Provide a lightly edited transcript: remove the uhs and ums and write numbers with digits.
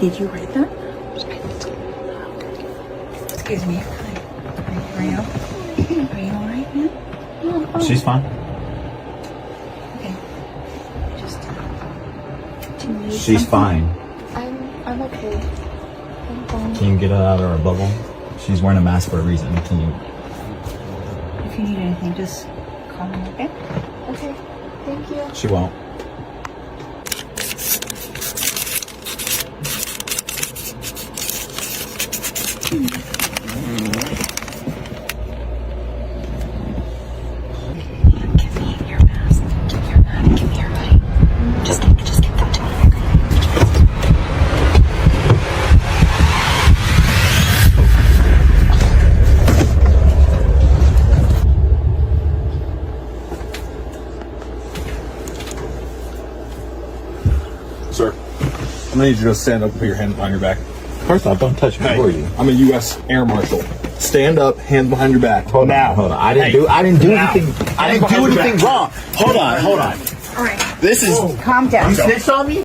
Did you write that? Excuse me. Are you all right, man? Yeah, I'm fine. She's fine. Okay. Just. Do you need She's something? fine. I'm okay. I'm fine. Can you get her out of her bubble? She's wearing a mask for a reason. Can you? If you need anything, just call me, okay? Okay. Thank you. She won't. Give me your mask. Give me your mask. Give me your hoodie. Just give that to me. Sir, I'm gonna need you to stand up and put your hands behind your back. First off, don't touch me. Who are you? I'm a U.S. Air Marshal. Stand up, hands behind your back. Hold on. I didn't do anything. I didn't do anything wrong. Hold on. All right. This is. Calm down. Snitched on me?